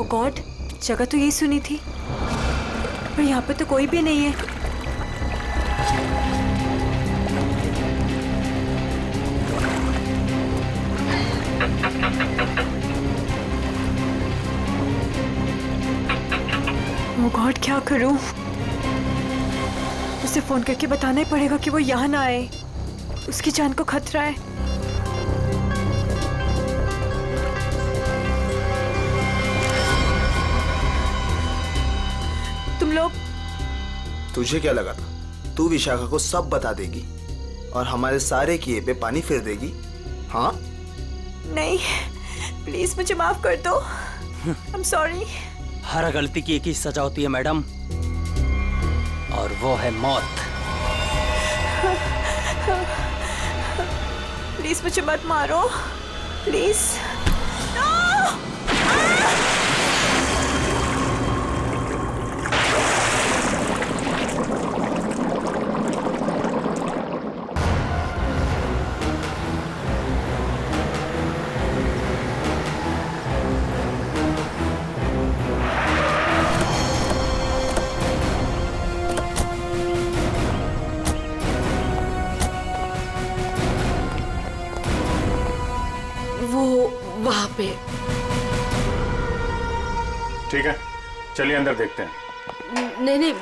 God, जगह तो यही सुनी थी, पर यहाँ पे तो कोई भी नहीं है। ओह गॉड, क्या करूं? उसे फोन करके बताना ही पड़ेगा कि वो यहाँ ना आए, उसकी जान को खतरा है। तुम लोग, तुझे क्या लगा था तू विशाखा को सब बता देगी और हमारे सारे किए पे पानी फिर देगी? हाँ? नहीं, प्लीज मुझे माफ कर दो। I am sorry. हर गलती की एक ही सजा होती है मैडम, और वो है मौत। प्लीज मुझे मत मारो, प्लीज। वहाँ पे। ठीक है, चलिए अंदर देखते हैं। नहीं नहीं,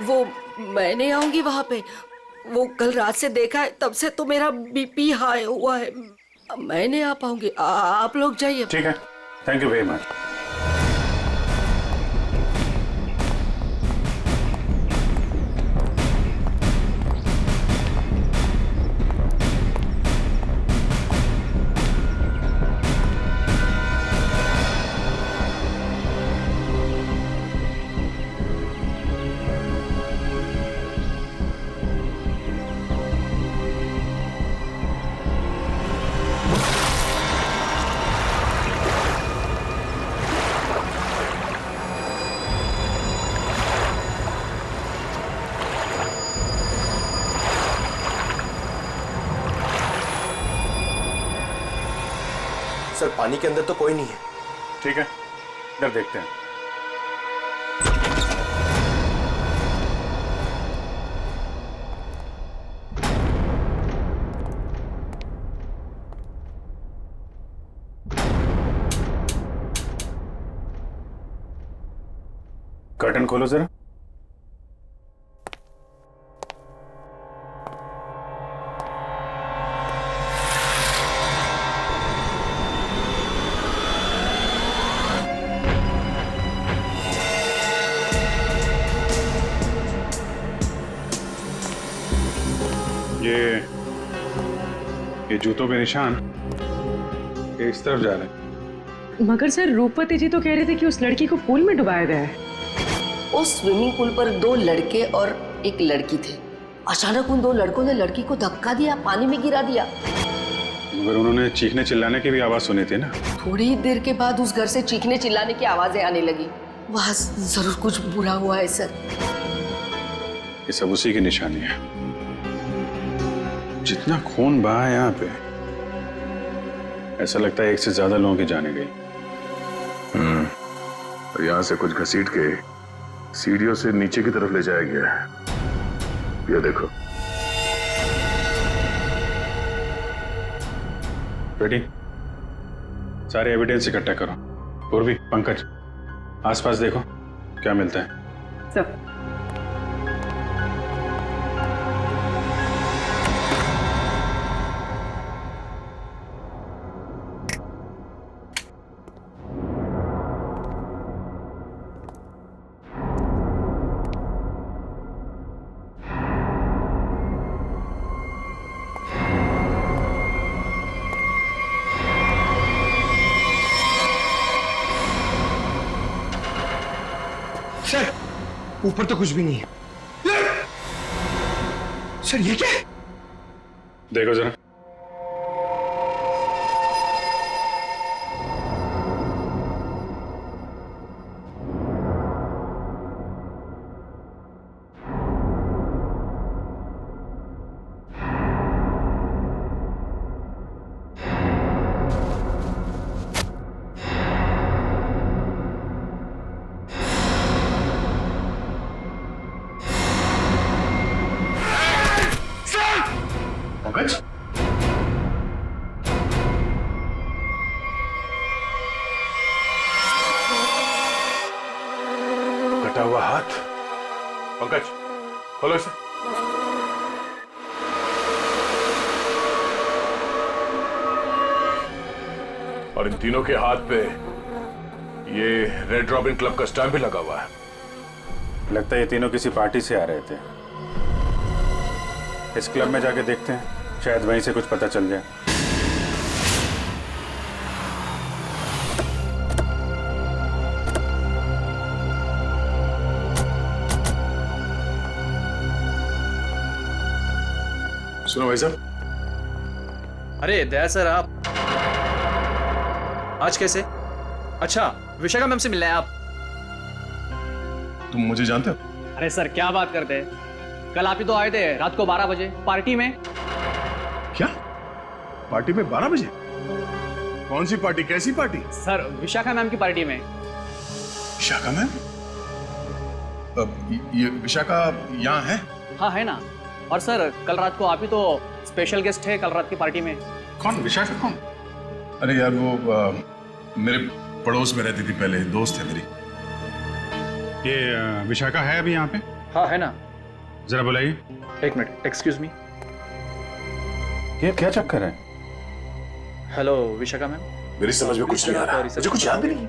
वो मैं नहीं आऊंगी वहाँ पे। वो कल रात से देखा है, तब से तो मेरा बीपी हाई हुआ है। मैं नहीं आ पाऊंगी, आप लोग जाइए। ठीक है, thank you very much. Sir पानी के अंदर तो कोई नहीं है। ठीक है, इधर देखते हैं। कर्टन खोलो जरा। ये जूतों के निशान ये इस तरफ जा रहे हैं। मगर सर, रूपवती जी तो कह रहे थे कि उस लड़की को पूल में डुबाया गया है। उस स्विमिंग पूल पर 2 लड़के और एक लड़की थे। अचानक उन 2 लड़कों ने लड़की को धक्का दिया, पानी में गिरा दिया। मगर उन्होंने चीखने चिल्लाने की भी आवाज सुनी थी ना। थोड़ी ही देर के बाद उस घर से चीखने चिल्लाने की आवाजें आने लगी। वहां जरूर कुछ बुरा हुआ है सर। ये सब उसी की निशानी है। जितना खून बहा है यहाँ पे, ऐसा लगता है 1 से ज्यादा लोगों की जाने गई। और यहाँ से कुछ घसीट के सीढ़ियों से नीचे की तरफ ले जाया गया है। ये देखो। बेटी, सारे एविडेंस इकट्ठा करो। पूर्वी, पंकज, आसपास देखो क्या मिलता है। सब सर ऊपर तो कुछ भी नहीं है। सर ये क्या है? देखो जरा। हुआ हाथ। पंकज, खोलो इसे। और इन तीनों के हाथ पे ये रेड रॉबिन क्लब का स्टैम्प भी लगा हुआ है। लगता है ये तीनों किसी पार्टी से आ रहे थे। इस क्लब में जाके देखते हैं, शायद वहीं से कुछ पता चल जाए। सुनो भाई साहब। अरे दया सर, आप आज कैसे? अच्छा, विशाखा मैम से मिलना है आप? तुम मुझे जानते हो? अरे सर क्या बात करते हैं, कल आप ही तो आए थे रात को 12 बजे पार्टी में। क्या पार्टी में 12 बजे? कौन सी पार्टी, कैसी पार्टी? सर विशाखा मैम की पार्टी में। विशाखा मैम? ये विशाखा यहाँ है? हाँ है ना। और सर कल रात को आप ही तो स्पेशल गेस्ट है कल रात की पार्टी में। कौन विशाखा कौन? अरे यार वो मेरे पड़ोस में रहती थी पहले, दोस्त है मेरी। ये विशाखा है अभी यहाँ पे? हाँ है ना। जरा बुलाइए। एक मिनट, एक्सक्यूज मी। ये क्या चक्कर है? Hello Vishakha ma'am. मेरी समझ में कुछ नहीं आ रहा, मुझे कुछ याद भी नहीं।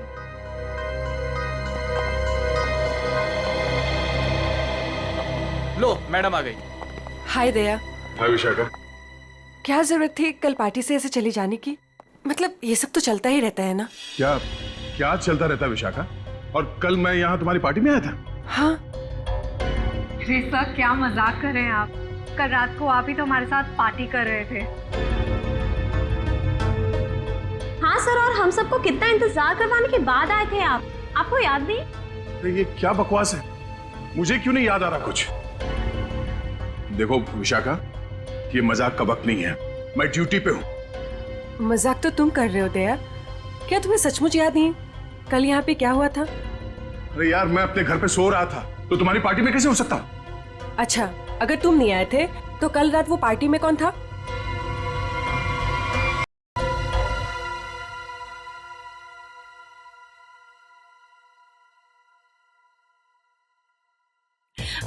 लो मैडम आ गई। हाय दया, हाँ विशाखा। क्या जरूरत थी कल पार्टी से ऐसे चली जाने की? मतलब ये सब तो चलता ही रहता है ना। क्या क्या चलता रहता है विशाखा? और कल मैं यहाँ तुम्हारी पार्टी में आया था। हाँ अरे सर क्या मजाक कर रहे हैं आप? कल रात को आप ही तो हमारे साथ पार्टी कर रहे थे। हाँ सर, और हम सबको कितना इंतजार करवाने के बाद आए थे आप, आपको याद नहीं? अरे ये क्या बकवास है, मुझे क्यों नहीं याद आ रहा कुछ? देखो विशाखा, ये मजाक का वक्त नहीं है, मैं ड्यूटी पे हूँ। मजाक तो तुम कर रहे हो दया, क्या तुम्हें सचमुच याद नहीं कल यहाँ पे क्या हुआ था? अरे यार मैं अपने घर पे सो रहा था, तो तुम्हारी पार्टी में कैसे हो सकता? अच्छा, अगर तुम नहीं आए थे तो कल रात वो पार्टी में कौन था?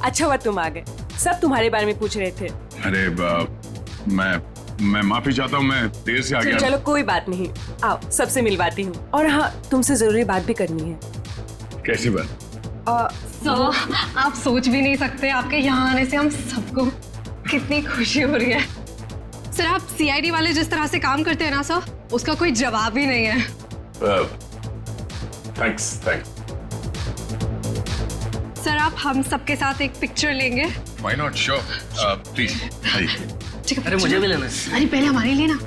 अच्छा हुआ तुम आ गए, सब तुम्हारे बारे में पूछ रहे थे। अरे मैं माफी चाहता हूँ, मैं देर से आ गया। चलो कोई बात नहीं, आओ सबसे मिलवाती हूँ। और हाँ, तुमसे जरूरी बात भी करनी है। कैसी बात? सर आप सोच भी नहीं सकते, आपके यहाँ आने से हम सबको कितनी खुशी हो रही है। सर आप सीआईडी वाले जिस तरह से काम करते हैं ना सर, उसका कोई जवाब ही नहीं है। थैंक्स। सर आप हम सबके साथ एक पिक्चर लेंगे? व्हाई नॉट, श्योर, प्लीज आइए। अरे मुझे भी लेना है। अरे पहले हमारे लिए ना।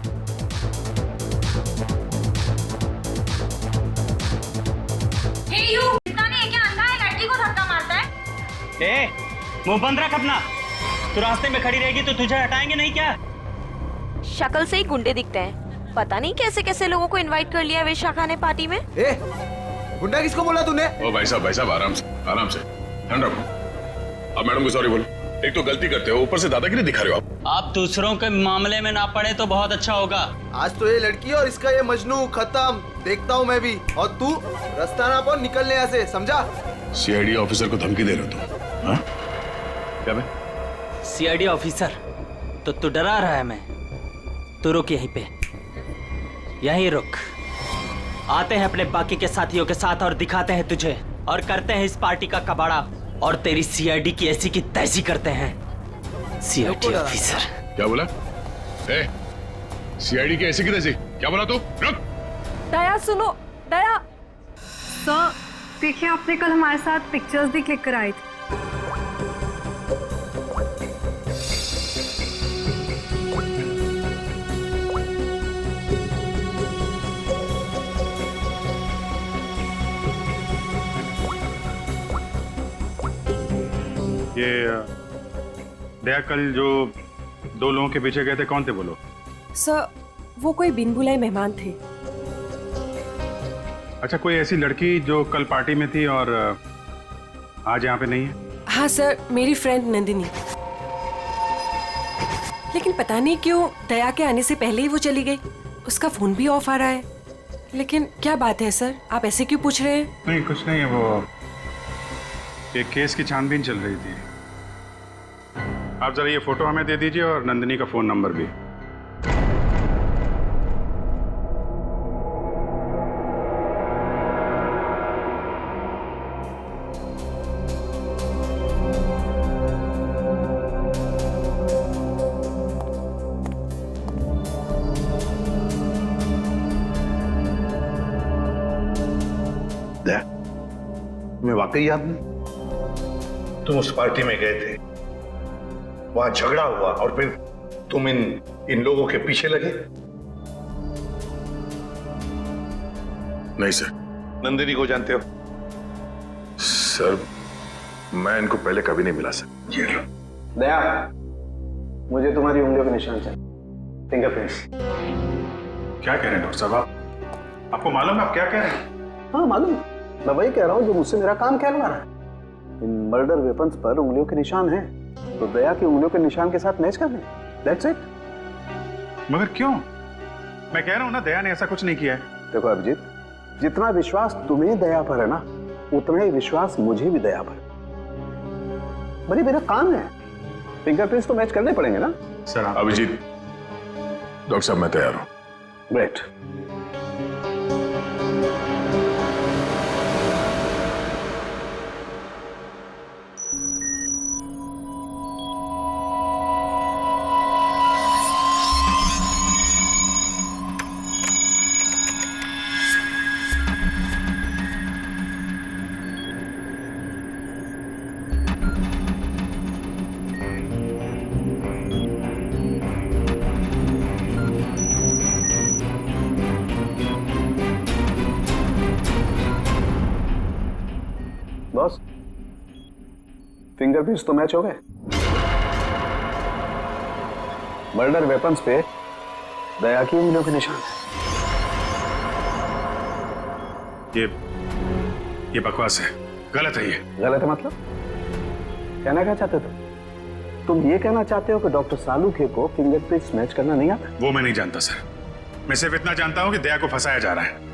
मुंह बंद रख अपना। तू रास्ते में खड़ी रहेगी तो तुझे हटाएंगे नहीं क्या? शक्ल से ही गुंडे दिखते हैं, पता नहीं कैसे कैसे लोगों को इनवाइट कर लिया विशाखा ने पार्टी में। गुंडा किसको बोला तूने? ओ भाई साहब आराम से ठंड रखो। अब मैडम को सॉरी बोलो। एक तो गलती करते हो, ऊपर से दादागिरी दिखा रहे हो आप दूसरों के मामले में ना पड़े तो बहुत अच्छा होगा। आज तो ये लड़की और इसका ये मजनू खत्म, देखता हूँ मैं भी। और तू रास्ता ना पाओ निकलने यहाँ से, समझा? सीआईडी ऑफिसर को धमकी दे रहे हो तुम? हाँ? क्या बे? सीआईडी ऑफिसर तो तू डरा रहा है? मैं तू रुक यहीं पे, यहीं रुक। आते हैं अपने बाकी के साथियों के साथ और दिखाते हैं तुझे, और करते हैं इस पार्टी का कबाड़ा, और तेरी सीआईडी की ऐसी की तैसी करते हैं। सीआईडी ऑफिसर क्या बोला? सीआईडी की ऐसी की तैसी क्या बोला तू? रुक। दया सुनो, दया। सर देखिए, आपने कल हमारे साथ पिक्चर्स भी क्लिक कराई थी। ये दया, कल जो 2 लोगों के पीछे गए थे, कौन थे वो लोग? सर वो कोई बिन बुलाए मेहमान थे। अच्छा, कोई ऐसी लड़की जो कल पार्टी में थी और आज यहाँ पे नहीं है? हाँ सर, मेरी फ्रेंड नंदिनी। लेकिन पता नहीं क्यों दया के आने से पहले ही वो चली गई। उसका फोन भी ऑफ आ रहा है। लेकिन क्या बात है सर, आप ऐसे क्यों पूछ रहे हैं? नहीं कुछ नहीं है, वो एक केस की छानबीन चल रही थी। आप जरा ये फोटो हमें दे दीजिए और नंदिनी का फोन नंबर भी। तुम्हें वाकई याद नहीं? तुम उस पार्टी में गए थे, वहां झगड़ा हुआ और फिर तुम इन लोगों के पीछे लगे। नहीं सर। नंदिनी को जानते हो? सर मैं इनको पहले कभी नहीं मिला सर। ये लो। दया, मुझे तुम्हारी उंगलियों के निशान चाहिए, फिंगरप्रिंट्स। क्या कह रहे हैं डॉक्टर साहब आप? आपको मालूम है आप क्या कह रहे हैं? हाँ मालूम है, मैं वही कह रहा हूँ जो मुझसे मेरा काम कहलवा रहा है। इन मर्डर वेपन्स पर उंगलियों के निशान हैं, तो दया की उंगलियों के निशान के साथ मैच कर लें। That's it. मगर क्यों? मैं कह रहा हूं ना दया ने ऐसा कुछ नहीं किया है। देखो अभिजीत, जितना विश्वास तुम्हें दया पर है ना, उतना ही विश्वास मुझे भी दया पर। भाई मेरा काम है, फिंगरप्रिंट्स तो मैच करने पड़ेंगे ना सर। अभिजीत, डॉक्टर साहब मैं तैयार हूं। ग्रेट। बॉस, फिंगरप्रिंट्स तो मैच हो गए। मर्डर वेपन्स पे दया की उंगलियों के निशान है। ये बकवास है, गलत है। ये गलत है मतलब? कहना क्या चाहते हो तुम? ये कहना चाहते हो कि डॉक्टर सालूखे को फिंगरप्रिंट्स मैच करना नहीं आता? वो मैं नहीं जानता सर। मैं सिर्फ इतना जानता हूं कि दया को फंसाया जा रहा है।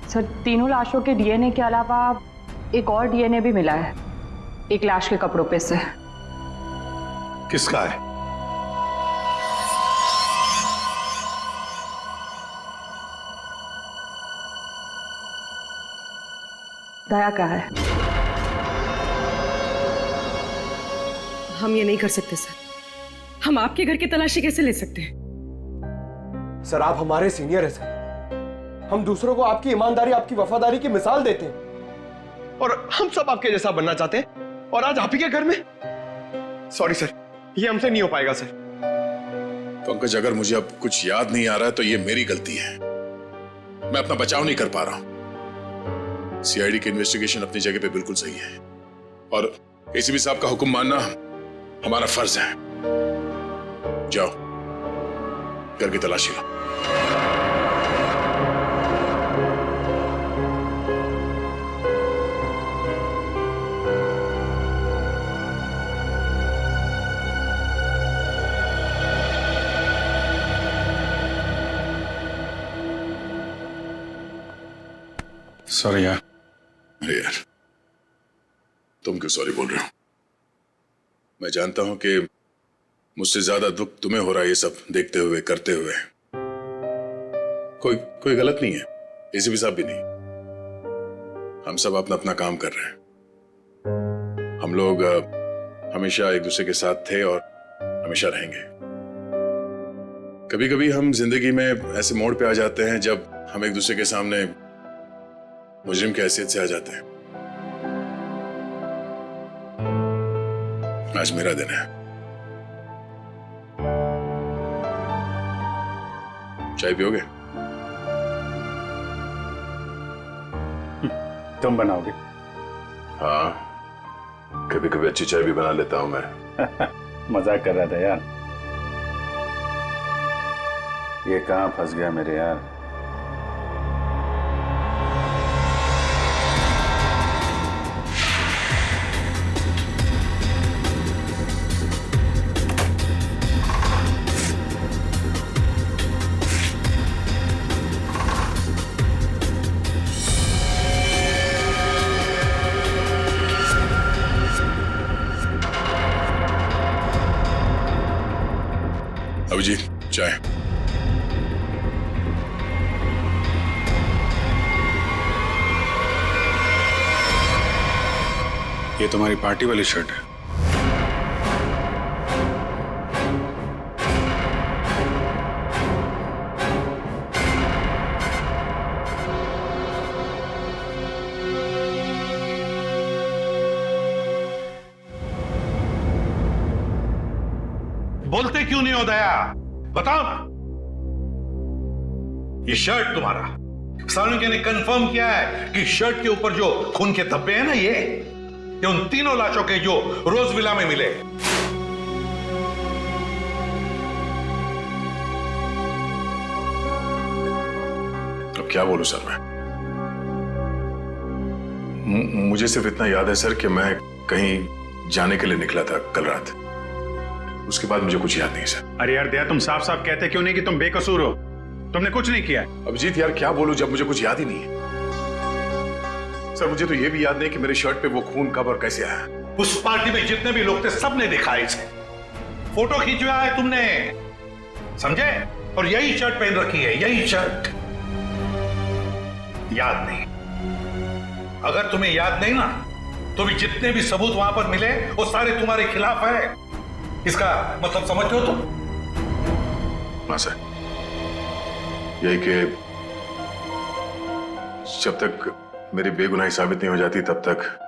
सर, तीनों लाशों के डीएनए के अलावा एक और डीएनए भी मिला है, एक लाश के कपड़ों पे से। किसका है? दया का है। हम ये नहीं कर सकते सर। हम आपके घर की तलाशी कैसे ले सकते हैं? सर आप हमारे सीनियर हैं सर। हम दूसरों को आपकी ईमानदारी, आपकी वफादारी की मिसाल देते हैं, और हम सब आपके जैसा बनना चाहते हैं, और आज आप ही के घर में। सॉरी सर, ये हमसे नहीं हो पाएगा सर। पंकज, अगर मुझे अब कुछ याद नहीं आ रहा है तो ये मेरी गलती है। मैं अपना बचाव नहीं कर पा रहा हूं। सीआईडी की इन्वेस्टिगेशन अपनी जगह पे बिल्कुल सही है, और एसीपी साहब का हुक्म मानना हमारा फर्ज है। जाओ, घर की तलाशी लो। सॉरी यार। अरे यार, तुम क्यों सॉरी बोल रहे हो? मैं जानता हूं कि मुझसे ज्यादा दुख तुम्हें हो रहा है ये सब देखते हुए, करते हुए। कोई गलत नहीं है, एसीपी साहब भी नहीं। हम सब अपना अपना काम कर रहे हैं। हम लोग हमेशा एक दूसरे के साथ थे और हमेशा रहेंगे। कभी कभी हम जिंदगी में ऐसे मोड़ पे आ जाते हैं जब हम एक दूसरे के सामने मुजरिम की हैसियत से आ जाते हैं। आज मेरा दिन है। चाय पियोगे? तुम बनाओगे? हाँ, कभी कभी अच्छी चाय भी बना लेता हूं मैं। मजाक कर रहा था यार। ये कहां फंस गया मेरे यार। अभिजीत चाय। ये तुम्हारी पार्टी वाली शर्ट है। बोलते क्यों नहीं हो दया? बताओ ना। ये शर्ट तुम्हारा, सालुंके ने कंफर्म किया है कि शर्ट के ऊपर जो खून के धब्बे हैं ना, ये उन तीनों लाशों के जो रोज विला में मिले। अब क्या बोलूं सर मैं? मुझे सिर्फ इतना याद है सर कि मैं कहीं जाने के लिए निकला था कल रात। उसके बाद मुझे कुछ याद नहीं सर। अरे यार दया, तुम साफ साफ कहते क्यों नहीं कि तुम बेकसूर हो? तुमने कुछ नहीं किया है। अभिजीत यार क्या बोलूं जब मुझे कुछ याद ही नहीं है। सर मुझे तो ये भी याद नहीं कि मेरे शर्ट पे वो खून कब और कैसे आया। उस पार्टी में जितने भी लोग थे सबने देखा है इसे। फोटो खींचवाया है तुमने, समझे? और यही शर्ट पहन रखी है, यही शर्ट। याद नहीं? अगर तुम्हें याद नहीं ना, तो भी जितने भी सबूत वहां पर मिले वो सारे तुम्हारे खिलाफ है। इसका मतलब समझते हो तुम? हाँ सर, यही कि जब तक मेरी बेगुनाही साबित नहीं हो जाती तब तक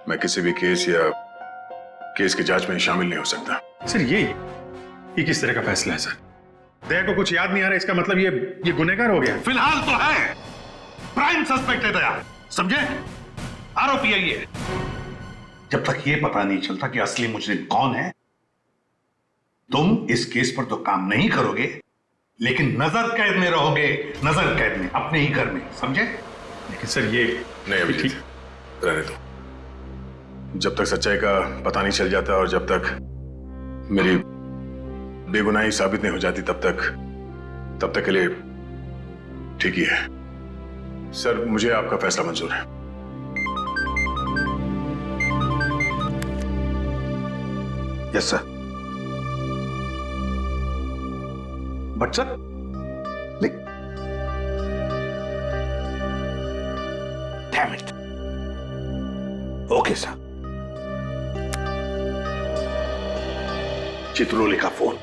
मैं किसी भी केस या केस की जांच में शामिल नहीं हो सकता। सर ये किस तरह का फैसला है सर? दया को कुछ याद नहीं आ रहा, इसका मतलब ये गुनहगार हो गया? फिलहाल तो है, प्राइम सस्पेक्ट है दया, समझे? आरोपी है ये। जब तक ये पता नहीं चलता कि असली मुजरिम कौन है, तुम इस केस पर तो काम नहीं करोगे, लेकिन नजर कैद में रहोगे, नजर कैद में, अपने ही घर में, समझे? लेकिन सर ये नहीं अभिजीत, रहने दो। जब तक सच्चाई का पता नहीं चल जाता और जब तक मेरी बेगुनाही साबित नहीं हो जाती तब तक के लिए ठीक ही है। सर मुझे आपका फैसला मंजूर है। Yes sir. But sir, damn it. Okay sir. Chitrole का फोन।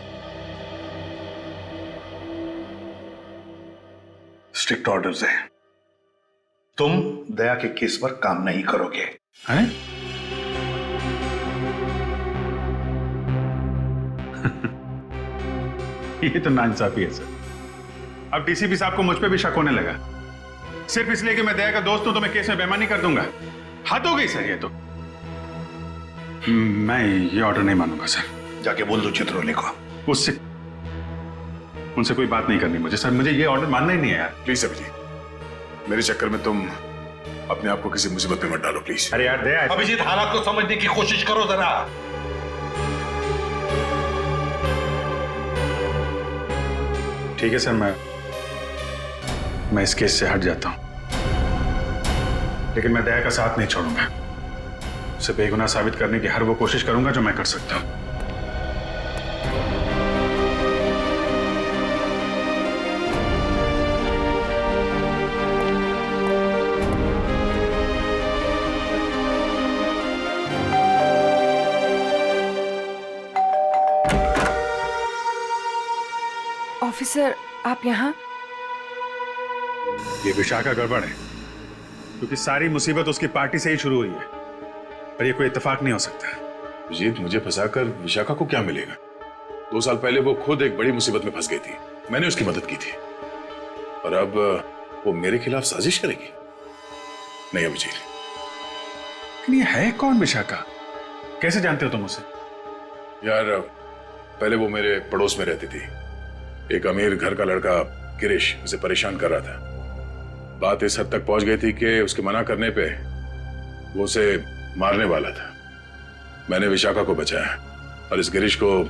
स्ट्रिक्ट ऑर्डर्स है, तुम दया के केस पर काम नहीं करोगे। हैं? ये तो नाइंसाफी है सर। अब डीसीपी साहब को मुझ पे भी शक होने लगा, सिर्फ इसलिए कि मैं दया का दोस्त हूं तो मैं केस में बेईमानी कर दूंगा। हद हो गई सर ये तो। मैं ये ऑर्डर नहीं मानूंगा सर। जाके बोल दो चित्रोले को। उनसे कोई बात नहीं करनी मुझे सर, मुझे ये ऑर्डर मानना ही नहीं है यार। प्लीज अभिजीत, मेरे चक्कर में तुम अपने आप को किसी मुसीबत में मत डालो प्लीज। अरे यार दया, अभिजीत हालात को समझने की कोशिश करो जरा। ठीक है सर, मैं इस केस से हट जाता हूं, लेकिन मैं दया का साथ नहीं छोड़ूंगा। उसे बेगुनाह साबित करने की हर वो कोशिश करूंगा जो मैं कर सकता हूं। ऑफिसर, आप यहाँ? ये विशाखा गड़बड़ है, क्योंकि सारी मुसीबत उसकी पार्टी से ही शुरू हुई है, पर ये कोई इत्तेफाक नहीं हो सकता। अभिजीत, मुझे फंसाकर विशाखा को क्या मिलेगा? 2 साल पहले वो खुद एक बड़ी मुसीबत में फंस गई थी, मैंने उसकी मदद की थी, और अब वो मेरे खिलाफ साजिश करेगी? नहीं अभिजीत। लेकिन ये है कौन विशाखा? कैसे जानते हो तुम उसे? यार पहले वो मेरे पड़ोस में रहती थी। एक अमीर घर का लड़का गिरीश उसे परेशान कर रहा था। बात इस हद तक पहुंच गई थी कि उसके मना करने पे वो उसे मारने वाला था। मैंने विशाखा को बचाया और इस गिरीश को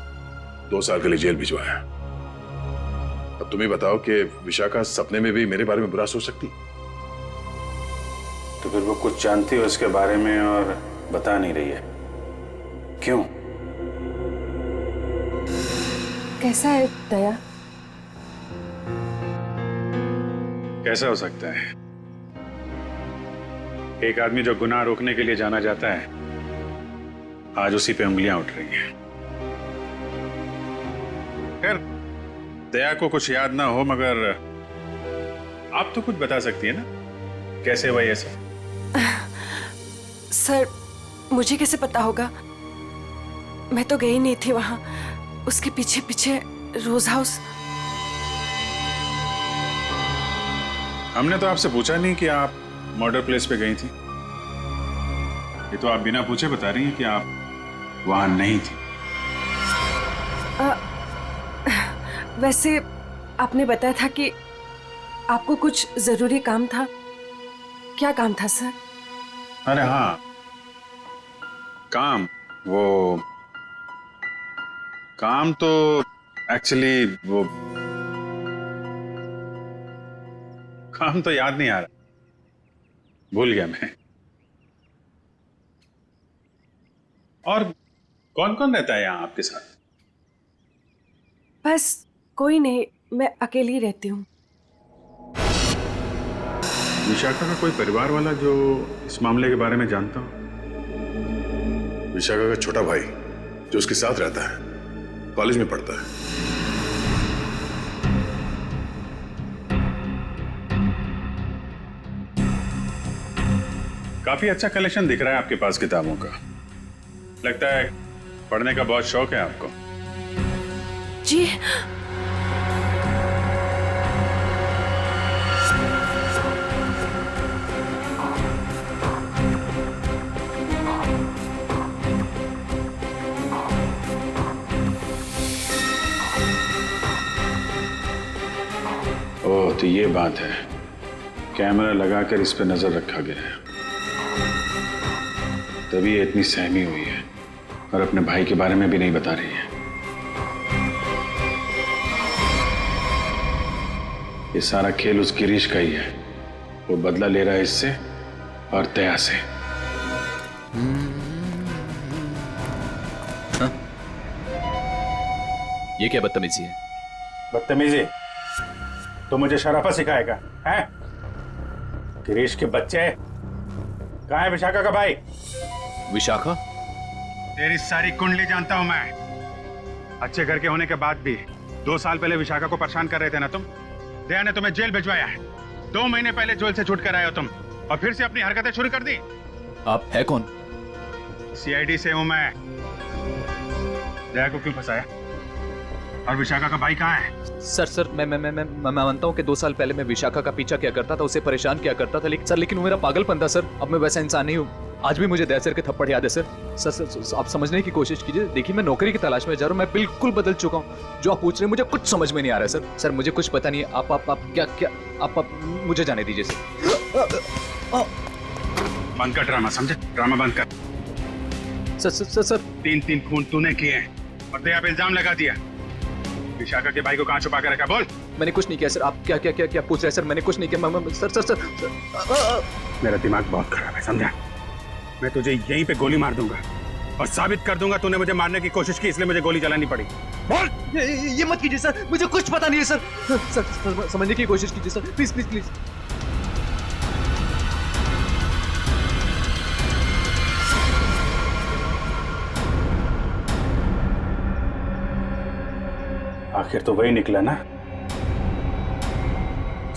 2 साल के लिए जेल भिजवाया। अब तुम ही बताओ कि विशाखा सपने में भी मेरे बारे में बुरा सोच सकती? तो फिर वो कुछ जानती है उसके बारे में और बता नहीं रही है, क्यों? कैसा है दया? कैसा हो सकता है? एक आदमी जो गुनाह रोकने के लिए जाना जाता है, आज उसी पे उंगलियां उठ रही हैं। खैर, दया को कुछ याद ना हो, मगर आप तो कुछ बता सकती है ना, कैसे हुआ ये सब? सर, मुझे कैसे पता होगा? मैं तो गई नहीं थी वहां। उसके पीछे पीछे रोज हाउस। हमने तो आपसे पूछा नहीं कि आप मर्डर प्लेस पे गई थी। ये तो आप बिना पूछे बता रही हैं कि आप वहां नहीं थी। वैसे आपने बताया था कि आपको कुछ जरूरी काम था। क्या काम था सर? अरे हाँ, काम तो एक्चुअली वो काम तो याद नहीं आ रहा, भूल गया मैं। और कौन कौन रहता है यहाँ आपके साथ? बस कोई नहीं, मैं अकेली रहती हूँ। विशाखा का कोई परिवार वाला जो इस मामले के बारे में जानता हो? विशाखा का छोटा भाई जो उसके साथ रहता है, कॉलेज में पढ़ता है। काफी अच्छा कलेक्शन दिख रहा है आपके पास किताबों का। लगता है पढ़ने का बहुत शौक है आपको। जी। ओह, तो ये बात है। कैमरा लगाकर इस पे नजर रखा गया है, तभी ये इतनी सहमी हुई है और अपने भाई के बारे में भी नहीं बता रही है। ये सारा खेल उस गिरीश का ही है। वो बदला ले रहा है इससे और दया से। ये क्या बदतमीजी है? बदतमीजी? तो मुझे शराफत सिखाएगा हैं? गिरीश के बच्चे। कहाँ है विशाखा का भाई? विशाखा? तेरी सारी कुंडली जानता हूं मैं। अच्छे घर के होने के बाद भी 2 साल पहले विशाखा को परेशान कर रहे थे ना तुम। दया ने तुम्हें जेल भिजवाया है। 2 महीने पहले जेल से छूट कर आए हो तुम, और फिर से अपनी हरकतें शुरू कर दी। आप है कौन? सीआईडी से हूं मैं। दया को क्यों फंसाया? और विशाखा का भाई कहाँ है? सर मैं मानता हूँ कि 2 साल पहले मैं विशाखा का पीछा किया करता था, उसे परेशान किया करता था, लेकिन वो मेरा पागलपन था सर। अब मैं वैसा इंसान नहीं हूँ। आज भी मुझे दया सर के थप्पड़ याद है सर। सर आप समझने की कोशिश कीजिए। देखिए, मैं नौकरी की तलाश में जा रहा हूँ। मैं बिल्कुल बदल चुका हूँ। जो आप पूछ रहे हैं मुझे कुछ समझ में नहीं आ रहा है सर। सर मुझे कुछ पता नहीं है। आप क्या आप मुझे जाने दीजिए सर। बंद कर ड्रामा, समझे? ड्रामा बंद कर। सर 3 खून तूने किए हैं और दया पे इल्जाम लगा दिया। विशाखा के भाई को कहाँ छुपा कर रखा? बोल। मैंने कुछ नहीं किया सर। आप क्या पूछ रहे हैं सर? मैंने कुछ नहीं किया। सर मेरा दिमाग बहुत खराब है, समझा? मैं तुझे यहीं पे गोली मार दूंगा और साबित कर दूंगा तूने मुझे मारने की कोशिश की, इसलिए मुझे गोली चलानी पड़ी। बोल। ये मत कीजिए सर, मुझे कुछ पता नहीं है सर। सर समझने की कोशिश कीजिए सर, प्लीज प्लीज प्लीज। आखिर तो वही निकला ना,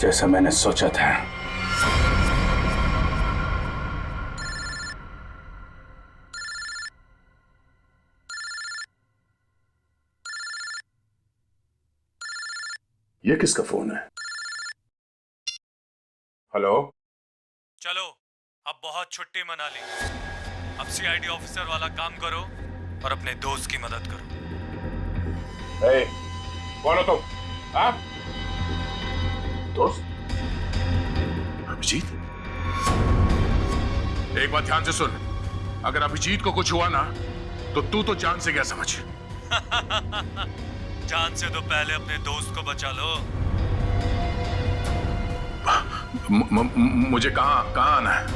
जैसा मैंने सोचा था। ये किसका फोन है? हेलो। चलो, अब बहुत छुट्टी मना ली। अब सीआईडी ऑफिसर वाला काम करो और अपने दोस्त की मदद करो। hey, कौन हो तुम? हाँ? दोस्त? अभिजीत? एक बात ध्यान से सुन, अगर अभिजीत को कुछ हुआ ना तो तू तो जान से गया समझ। जान से तो पहले अपने दोस्त को बचा लो। मुझे कहाँ आना है?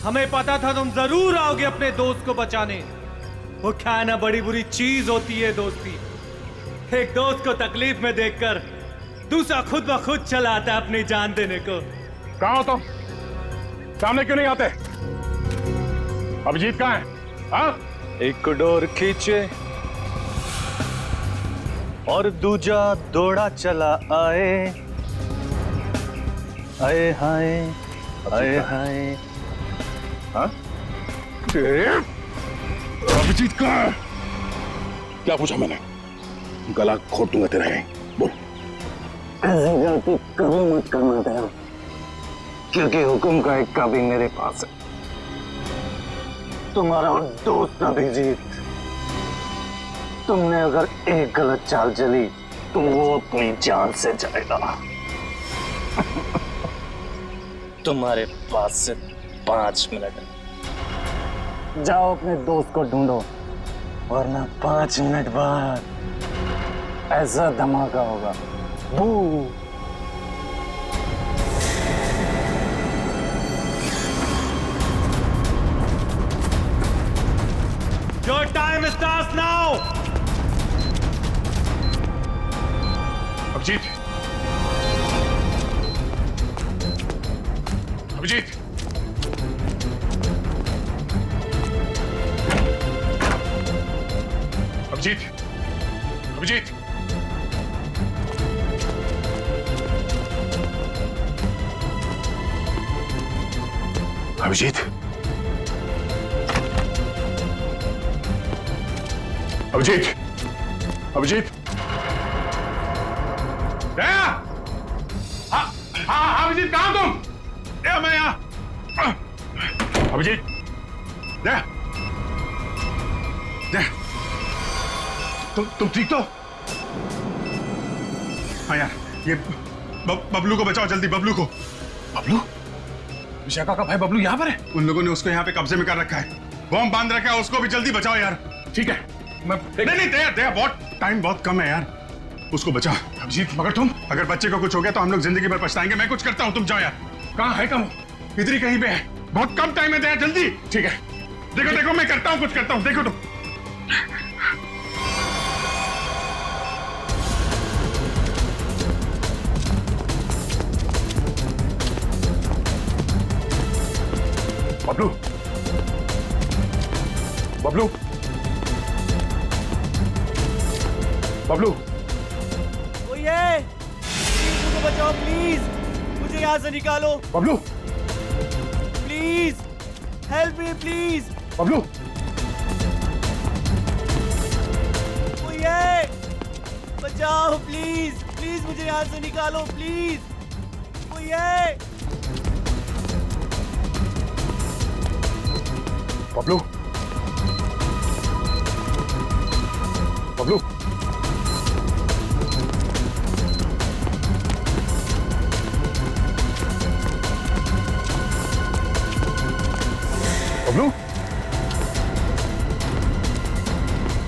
हमें पता था तुम जरूर आओगे अपने दोस्त को बचाने। वो क्या ना बड़ी बुरी चीज होती है दोस्ती। एक दोस्त को तकलीफ में देखकर दूसरा खुद ब खुद चला आता है अपनी जान देने को। कहाँ हो तुम? सामने क्यों नहीं आते? अभिजीत कहाँ है? हाँ? एक डोर खींचे और दूजा दौड़ा चला आए। आए हाय आए हाय। हाँ? अभिजीत कहाँ है? क्या पूछा मैंने? गला घोट दूंगा तेरा यहीं। बोल। ऐसी गलती कभी मत करना दया, क्योंकि हुक्म का एक कभी मेरे पास है। तुम्हारा दोस्त अभिजीत, तुमने अगर एक गलत चाल चली तो वो अपनी जान से जाएगा। तुम्हारे पास से 5 मिनट। जाओ अपने दोस्त को ढूंढो, वरना 5 मिनट बाद ऐसा धमाका होगा। बू। Your time starts now. Abhijit, Abhijit, Abhijit, Abhijit, Abhijit, Abhijit, Abhijit, दया! हाँ, हाँ, अभिजीत कहाँ तुम? दया, मैं यहाँ। अभिजीत, दया, दया, तुम ठीक तो? हाँ यार, ये बबलू को बचाओ जल्दी, बबलू को। बबलू? विशाखा का भाई बबलू यहाँ पर है? उन लोगों ने उसको यहाँ पे कब्जे में कर रखा है, बम बांध रखा है, उसको भी जल्दी बचाओ यार। ठीक है, मैं नहीं दया, दया, बहुत टाइम बहुत कम है यार, उसको बचाओ। अभिजीत, मगर तुम, अगर बच्चे को कुछ हो गया तो हम लोग जिंदगी भर पछताएंगे। मैं कुछ करता हूँ, तुम जाओ यार। कहाँ है? कम इधर ही कहीं पे है, बहुत कम टाइम है, दया जल्दी। ठीक है, देखो देखो मैं करता हूँ, कुछ करता हूँ, देखो तुम। बबलू, बबलू, बबलू, ओए, मुझे बचाओ प्लीज, मुझे यहाँ से निकालो। Bablu, please, help me please. Bablu, ओए, बचाओ प्लीज, प्लीज मुझे यहाँ से निकालो प्लीज। ओए, बबलू, बबलू, बबलू,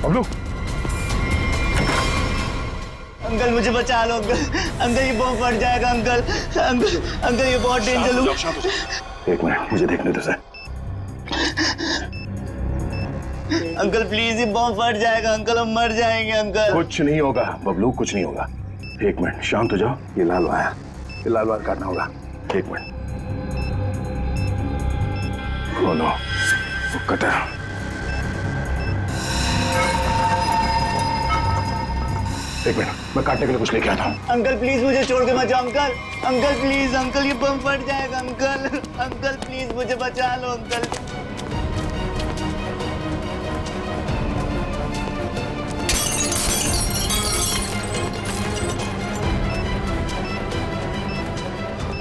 बबलू, अंकल मुझे बचा लो अंकल, अंकल ये बम फट जाएगा अंकल, अंकल अंकल ये बहुत डेंजर। एक मिनट मुझे देखने दो सर। अंकल प्लीज ये बम फट जाएगा अंकल, हम मर जाएंगे अंकल। कुछ नहीं होगा बबलू, कुछ नहीं होगा। एक मिनट शांत हो जाओ, ये लाल वायर, ये लाल वायर काटना होगा। एक मिनट। Oh no, cutter. एक मिनट, मैं काटने के लिए कुछ लेके आता हूँ। अंकल प्लीज मुझे छोड़ के मत जाओ अंकल, अंकल प्लीज अंकल ये बम फट जाएगा अंकल, अंकल प्लीज मुझे बचा लो अंकल।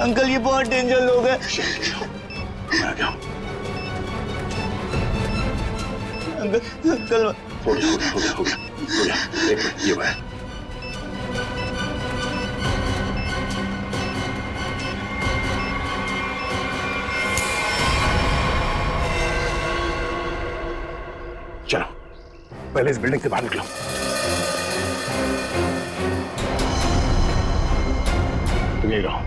अंकल ये बहुत डेंजर लोग हैं। मैं आ गया हूँ। अंकल अंकल हो गया। एक मिनट, ये वायर। चलो पहले इस बिल्डिंग से बाहर निकलो। तुम यही रहो।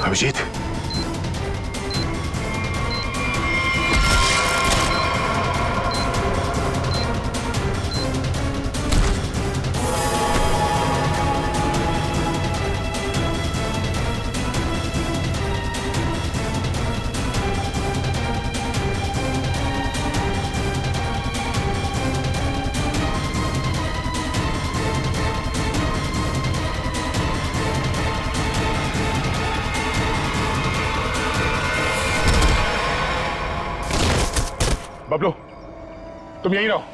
अभिजीत, बबलू, तुम यहीं रहो।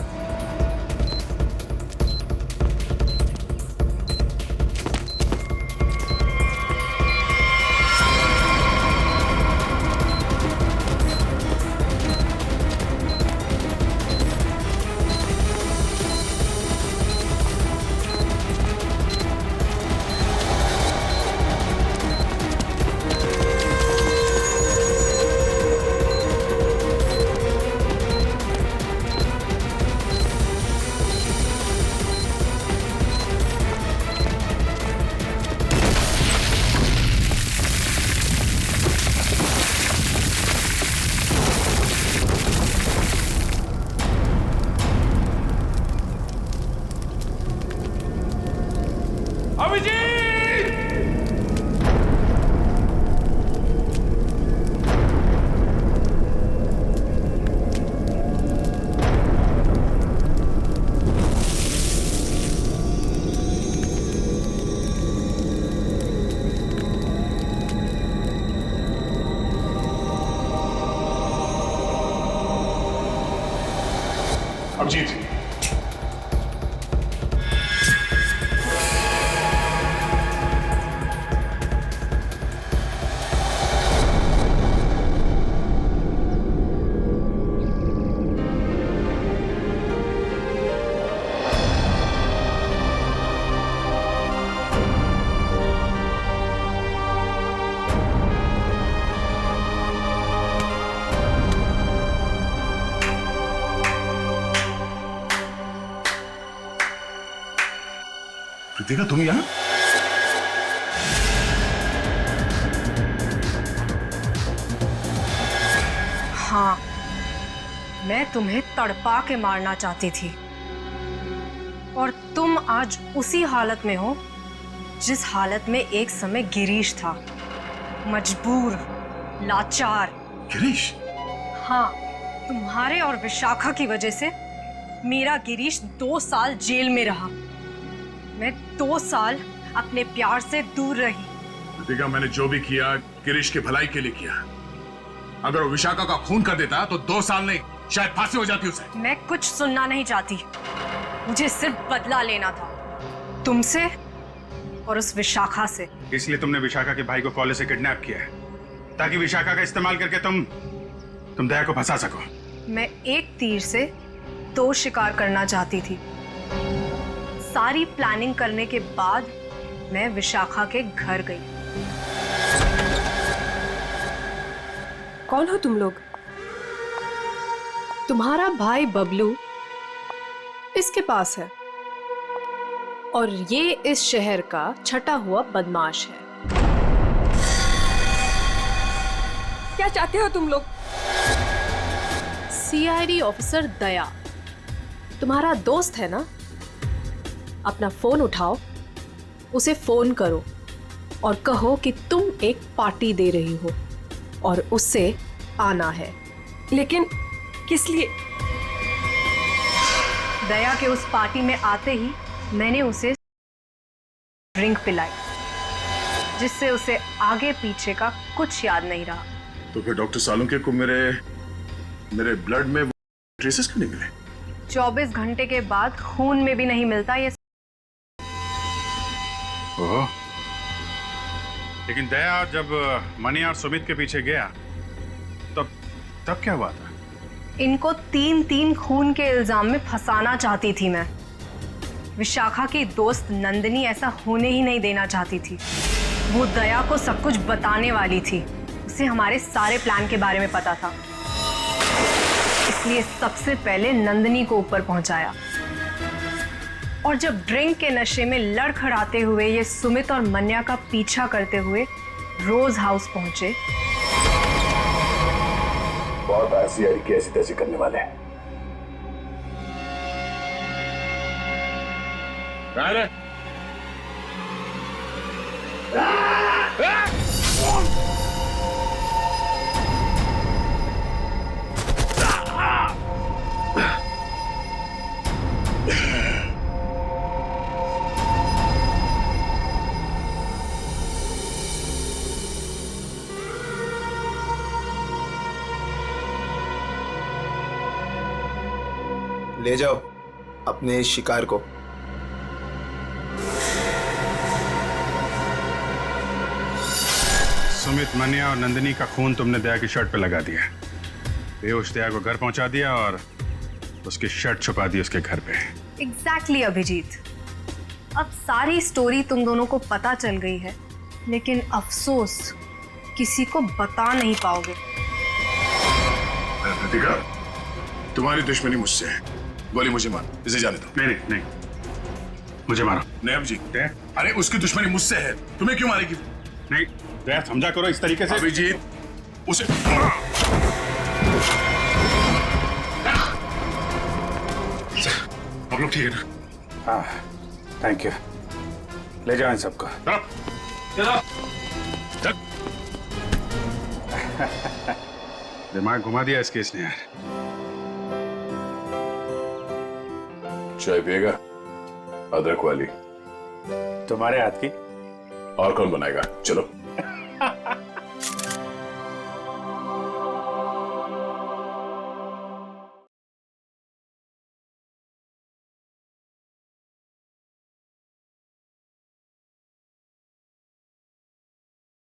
अभिजीत, कृतिका तुम यहाँ? हाँ, मैं तुम्हें तड़पा के मारना चाहती थी और तुम आज उसी हालत में हो जिस हालत में एक समय गिरीश था, मजबूर, लाचार। गिरीश? हाँ, तुम्हारे और विशाखा की वजह से मेरा गिरीश 2 साल जेल में रहा। मैं 2 साल अपने प्यार से दूर रही। कृतिका, मैंने जो भी किया गिरीश की भलाई के लिए किया। अगर वो विशाखा का खून कर देता तो 2 साल नहीं, शायद फांसी हो जाती उसे। मैं कुछ सुनना नहीं चाहती, मुझे सिर्फ बदला लेना था, तुमसे और उस विशाखा से। इसलिए तुमने विशाखा के भाई को कॉलेज से किडनैप किया है, ताकि विशाखा का इस्तेमाल करके तुम दया को फंसा सको। मैं एक तीर से 2 शिकार करना चाहती थी। सारी प्लानिंग करने के बाद मैं विशाखा के घर गई। कौन हो तुम लोग? तुम्हारा भाई बबलू इसके पास है और ये इस शहर का छटा हुआ बदमाश है। क्या चाहते हो तुम लोग? सीआईडी ऑफिसर दया तुम्हारा दोस्त है ना? अपना फोन उठाओ, उसे फोन करो और कहो कि तुम एक पार्टी दे रही हो और उससे आना है। लेकिन किस लिए? दया के उस पार्टी में आते ही मैंने उसे ड्रिंक पिलाई, जिससे उसे आगे पीछे का कुछ याद नहीं रहा। तो फिर डॉक्टर सालुंके को मेरे ब्लड में ट्रेसेस क्यों नहीं मिले? 24 घंटे के बाद खून में भी नहीं मिलता ये। ओह, लेकिन दया जब मनी और सुमित के पीछे गया तब क्या हुआ था? इनको 3 खून के इल्जाम में फंसाना चाहती थी मैं। विशाखा की दोस्त नंदिनी ऐसा होने ही नहीं देना चाहती थी। वो दया को सब कुछ बताने वाली थी, उसे हमारे सारे प्लान के बारे में पता था, इसलिए सबसे पहले नंदिनी को ऊपर पहुंचाया। और जब ड्रिंक के नशे में लड़खड़ाते हुए ये सुमित और मन्या का पीछा करते हुए रोज हाउस पहुंचे। बहुत सीआईडी की ऐसी तैसी करने वाले हैं। ले जाओ अपने शिकार को। सुमित, मन्या और नंदिनी का खून तुमने दया की शर्ट पे लगा दिया। बेहोश दया को घर पहुंचा दिया और उसकी शर्ट छुपा दी उसके घर पे। एग्जैक्टली अभिजीत, अब सारी स्टोरी तुम दोनों को पता चल गई है, लेकिन अफसोस किसी को बता नहीं पाओगे। कृतिका, तुम्हारी दुश्मनी मुझसे है। गोली मुझे मार, इसे जाने दो। नहीं नहीं, मुझे मारो। नहीं अभिजीत, अरे उसकी दुश्मनी मुझसे है, तुम्हें क्यों मारेगी? नहीं दया, समझा करो इस तरीके से। अभिजीत, उसे आप लोग ठीक है ना? हाँ, थैंक यू। ले जाओ इन सबको। दिमाग घुमा दिया इस केस ने यार। चाय पिएगा? अदरक वाली। तुम्हारे हाथ की। और कौन बनाएगा? चलो।